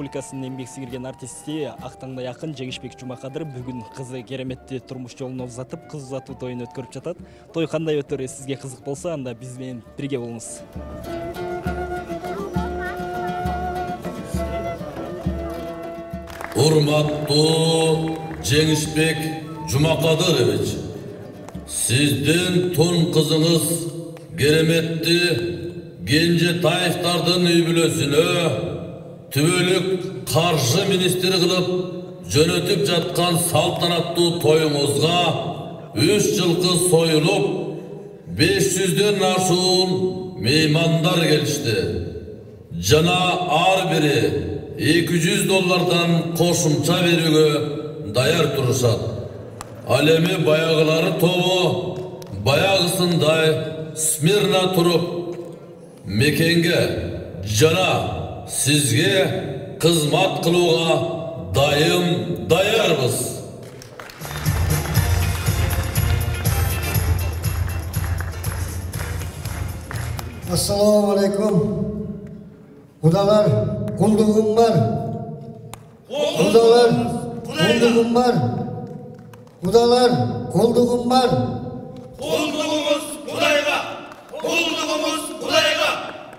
Республикасынын эмгек сиңирген артисти Актаңдай акын Жеңишбек Жумакадыр бүгүн кызы Кереметти турмуш жолуна узатып, кыз узатуу тоюн өткөрүп жатат. Той кандай өтөрү сизге кызык болсо, анда биз менен бирге болуңуз. Урматтуу Жеңишбек Жумакадырович, сиздин тун кызыңыз Кереметти Кенжетаевдардын үй бүлөсүнө түбөлүк каржы министри кылып жөнөтүп жаткан салтанаттуу тоюңузга 3 жылкы союлуп 500дөн ашуун меймандар келишти. Жана ар бири $200 кошумча берүүгө даяр турушат. Ал эми баягылары тобу баягысындай смирно туруп мекенге жана сизге кызмат кылууга даярбыз. Assalamu alaikum. Kudalar, kuldugum var. Kudalar, kuldugum var. Kudalar, kuldugum var. Kuldugumuz Kudayga. Kuldugumuz Kudayga.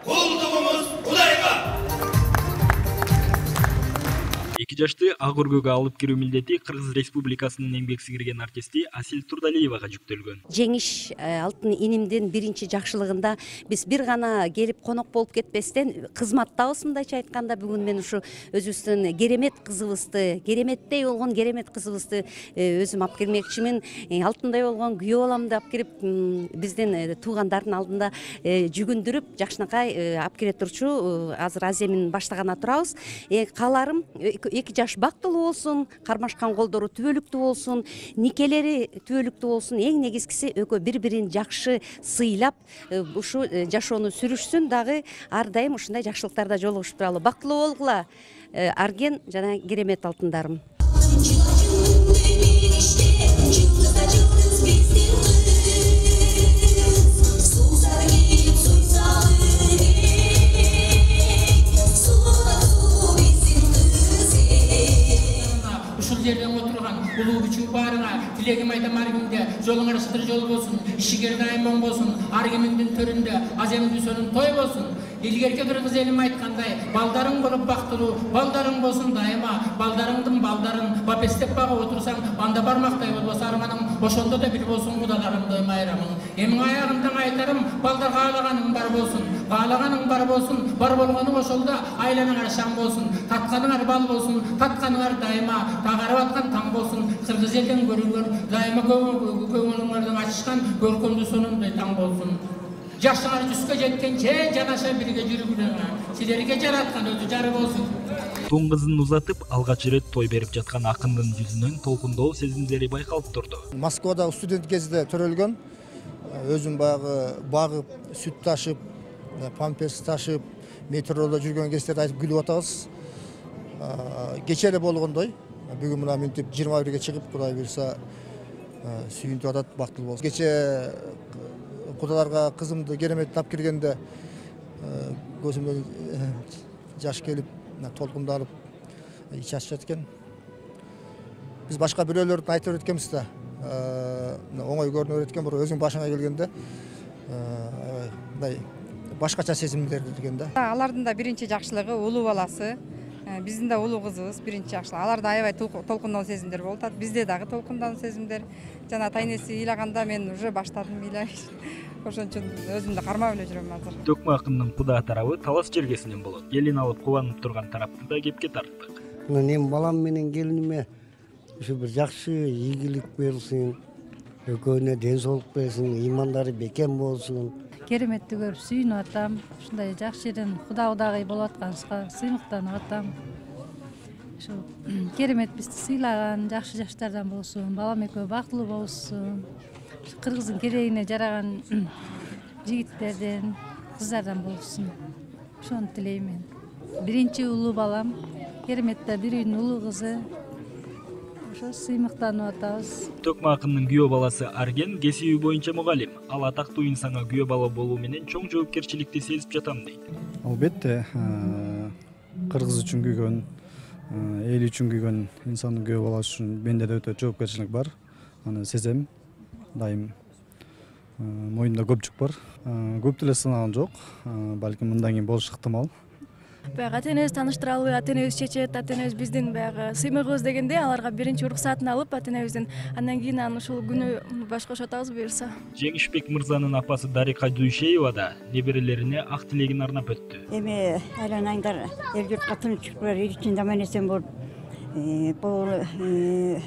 Kuldugumuz Kudayga. 2 жашты ак өргөгө алып кирүү милдети Кыргыз Республикасынын эмгек сиңирген артисти Асил Турдалиевага жүктөлгөн. Жеңиш алтын инимдин биринчи жакшылыгында биз бир гана келип конок болуп кетпестен кызматтабыз, мындайча айтканда бүгүн мен ушу өзүбүздүн керемет кызыбызды, кереметтей болгон керемет кызыбызды өзүм алып келмекчимин. Алтындай болгон күйөө баламды алып кирип биздин туугандардын алдында жүгүндүрүп жакшынакай алып келе турчу азыр Аземин баштаган турабыз. Кааларым 2 жаш бактылуу болсун, кармашкан колдору түбөлүктүү болсун, никелери түбөлүктүү болсун, эң негизгиси экөө бири-бирин жакшы сыйлап, ушу жашоону сүрүшсүн, дагы ар дайым ушундай жакшылыктарда жолугушуп туралы. Бактылуу болгула, Арген жана керемет алтындарым. Жерден отырған улуу күчү барыңа тилегим айтам аргимде жолуңар сыдыр жол болсун, ишигер дайым болсун, аргимиңдин төрүндө Аземдин сөнүн той болсун. Илгерке кыргыз элим айткандай, балдарың болуп бактылуу, балдарың болсун дайыма, балдарыңдын балдарын бапестеп багып отурсаң, анда бармактай болбосо арманың, ошондо да бир болсун кудаларым доймайрамың. Эмиң аягында айтарым, балдар каалаганың бар болсун, каалаганың бар болсун, бар болгону ошолдо айланыңар шам болсун, татканыңар бал болсун, татканыңар дайыма, тагарып аткан таң болсун, кыргыз элден көрүнгөн, дайыма көңүлүңөрдүн ачышкан көркөмдүү сонундай таң болсун. Жашыңар 100ге жеткенче жанаша бирге жүрүңөр. Силерге жараткан өзү жары болсун. Тун кызын узатып, алгач ирет той берип жаткан акындын жүзүнөн толкундоо сезимдери байкалып турду. Москвада студент кезинде төрөлгөн. Өзүм багып, сүт ташып, памперс ташып, метрода жүргөн кездерде айтып күлүп атабыз. Кече эле болгондой. Бүгүн мына мынтип 21ге чыгып, Кудай буйрса сүйүнтүп атат, бактылуу болсун. Кече кудаларга кызымды Кереметти алып киргенде көзүмдөн жаш келип, толкунданып ич ачышат экен. Биз башка бирөөлөрдү айтып өткөнбүз да. Оңой көрүнө берет экен, бирок өзүң башыңа келгенде мындай башкача сезимдер деген да. Алардын да биринчи жакшылыгы улуу баласы. Биздин да улуу кызыбыз биринчи жакшылык. Аларда аябай толкундоо сезимдер болуп атат. Бизде дагы толкундоо сезимдер. Жана тайнеси ыйлаганда мен уже баштадым ыйлай. Ошон үчүн өзүмдү кармап эле жүрөм азыр. Төкмө акындын куда тарабы талас жергесинен болот. Келин алып кубанып турган тарапты да кепке тарттык. Мен балам менен келиниме ушу бир жакшы ийгилик берилсин, экөөнө ден соолук берсин, ыймандары бекем болсун. Кереметти көрүп сүйүнүп атам. Ушундай жакшы жерден кудагай болуп атканыбызга сыймыктанып атам. Ушу керемет бизди сыйлаган жакшы жаштардан болсун, балам экөө бактылуу болсун. Кыргыздын керегине жараган жигиттерден, кыздардан болсун. Ошону тилейм мен. Биринчи улуу балам, Кереметте биринин улуу кызы. Ошо сыймыктанып атабыз. Төкмө акындын күйөө баласы Арген кесиби боюнча мугалим. Ал атактуу инсанга күйөө бала болуу менен чоң жоопкерчиликти сезип жатам дейт. Албетте, кыргыз үчүн күйгөн эл үчүн күйгөн инсандын күйөө баласы үчүн менде да өтө жоопкерчилик бар. Аны сезем. Дайым моюнда көп жүк бар. Көп деле сынаган жок. Балким мындан кийин болушу ыктымал. Баягы ата-энебиз тааныштыралы, ата-энебиз чечет, ата-энебиз биздин баягы сыймыгыбыз дегенде аларга биринчи уруксатын алып ата-энебиздин, андан кийин аны ушул күнү баш кошотабыз буюрса. Жеңишбек мырзанын апасы Дарика Дүйшеева да неберелерине ак тилегин арнап өттү. Эми айланаңдар, эл журтка тынчтыкlar, эл үчүн жаман эсен болуп, бул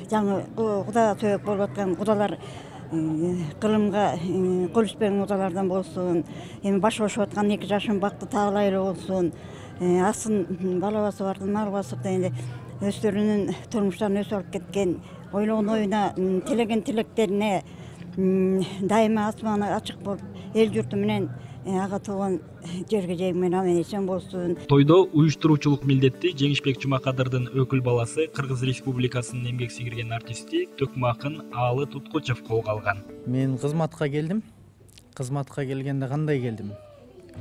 жаңы Куда төбөк болуп аткан кудалар кылымга кол түшпөгөн кудалардан болсун, эми баш кошуп аткан 2 жашын бакты тагылай эле болсун. Асын балабасы бардын малбасы дегенде өздөрүнүн турмуштарын өсүп алып кеткен, ойлогон оюна, тилеген тилектерине дайыма асманы ачык болуп, эл журту менен ага тууган жерге жайы менен аман эсен болсун. Тойдо уюштуруучулук милдетти Жеңишбек Жумакадырдын өкүл баласы Кыргыз Республикасынын эмгек сиңирген артисти Төкмө акын Аалы Туткучев колго алган. Мен кызматка келдим. Кызматка келгенде кандай келдим?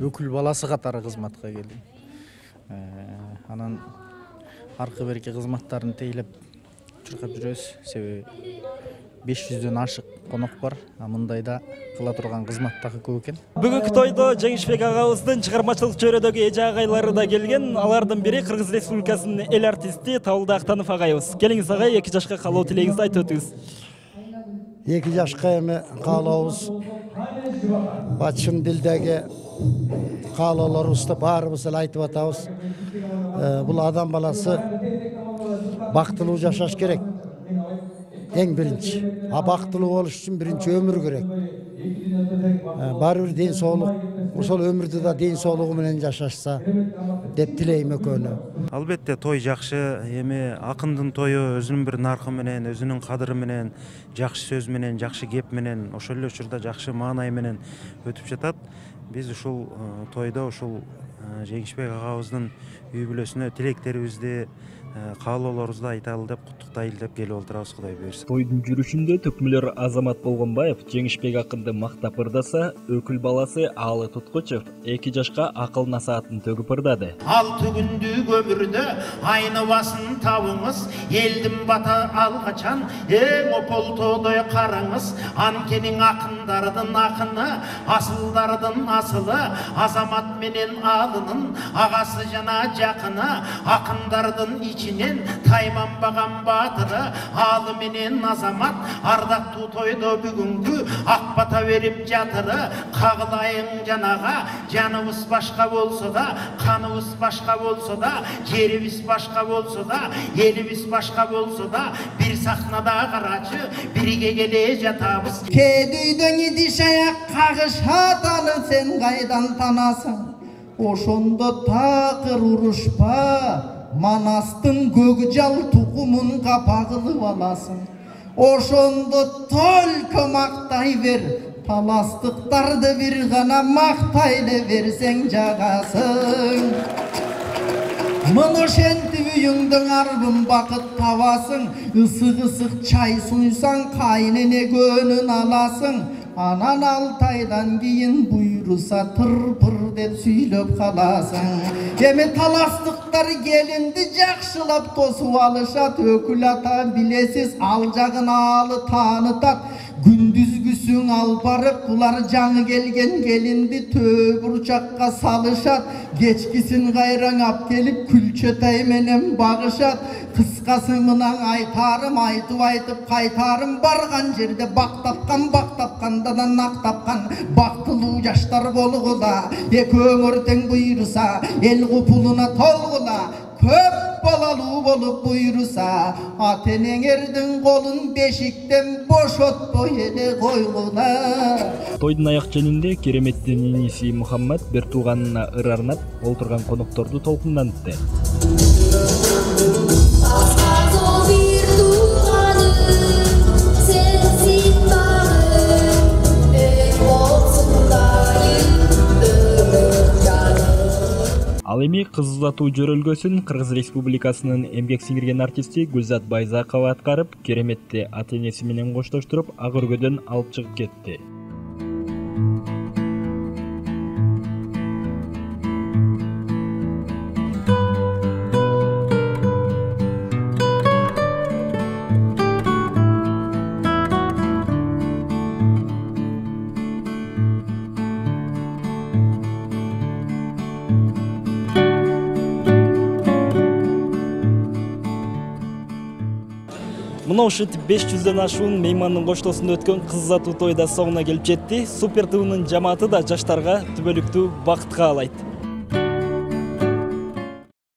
Өкүл баласы катары кызматка келдим. Анан аркы берки кызматтарын тейлеп чуркап жүрөбүз. Себеби 500дөн ашык конок бар. Мындайда кыла турган кызмат дагы көп экен. Бүгүнкү тойдо Жеңишбек агабыздын чыгармачылык чөйрөдөгү эже агайлары да келген. Алардын бири Кыргыз Республикасынын эл артисти Табылды Актанов агайыбыз. Келиңиз агай, 2 жашка каалоо тилегиңизди айтып өтүңүз. 2 жашка эми каалообуз чын дилдеги каалоолорубузду баарыбыз эле айтып атабыз. Бул адам баласы бактылуу жашаш керек. Эң биринчи. Бактылуу болуш үчүн биринчи өмүр керек. Баары бир ден соолук, ошол өмүрдү да ден соолугу менен жашашса деп тилейм экөөнө. Албетте той жакшы, эми акындын тою өзүнүн бир наркы менен, өзүнүн кадыры менен, жакшы сөз менен, жакшы кеп менен, ошол эле учурда жакшы маанай менен өтүп жатат. Биз ушул тойдо ушул Жеңишбек агабыздын үй бүлөсүнө тилектерибизди, каалоолорубузду айталы деп куттуктайлы деп келип отурабыз, Кудай буйрса. Тойдун жүрүшүндө төкмөлөр Азамат Болгонбаев Жеңишбек акынды мактап ырдаса, өкүл баласы Аалы Туткучев 2 жашка акыл насаатын төгүп ырдады. Ал түгүндүк өмүрдө айныбасын табыңыз, элдин бата алгачан эң ополтодой караңыз. Анкенин акындардын акыны, асылдардын асылы, Азамат менен Аалынын агасы жана жакыны, акындардын içinen тайманбаган батыры, Аалы менен Азамат, ардактуу тойдо бүгүнгү ак бата берип жатыры. Кагылайын жанага, жаныбыз башка болсо да, каныбыз башка болсо да, жерибиз башка болсо да, элибиз башка болсо да, бир сахнада карачы, бирге келе жатабыз. Кедүйдөн идиш аяк кагышат, аны сен кайдан танасың? Ошондо такыр урушпа, Манастын көкжал тугумун капагылып аласың. Ошондо только мактай бер, таластыктарды бир гана мактайлы берсең жагасың. Мына ошентип үйүңдүн арбын бакыт табасың, ысык чай суйсаң кайнене көнүн аласың. Анан 6 айдан кийин буйруса тыр-пыр деп сүйлөп каласың. Эми таластыктар келинди жакшылап тосуп алышат, өкүл ата билесиз ал жагын Аалы таанытат. Күндүзгүсүң алып барып, булар жаңы келген келинди төө бурчакка салышат. Кечкисин кайраңап келип күлчөтай менен багышат. Кыскасы мынан айтарым, айтып кайтарым, барган жерде бак тапканда да нак тапкан. Бактылуу жаштар болгула, экөөңөр тең буйруса, эл купулуна толгула. Көп балалуу болуп буйруса, ата-энеңердин колун бешиктен бошотпой эле койгула. Тойдун аяк ченинде кереметтин иниси Мухаммад бир тууганына ыр арнап, олтурган конокторду толкундантты. Ал эми кыз узатуу жөрөлгөсүн Кыргыз Республикасынын эмгек сиңирген артисти Гүлзат Байзакова аткарып, кереметти ата-энеси менен коштоштуруп, ак өргөдөн алып чыгып кетти. Мына ушинтип 500дөн ашуун меймандын коштоосунда өткөн кыз узатуу той да соңуна келип жетти. Супер ТВнын жамааты да жаштарга түбөлүктүү бакыт каалайт.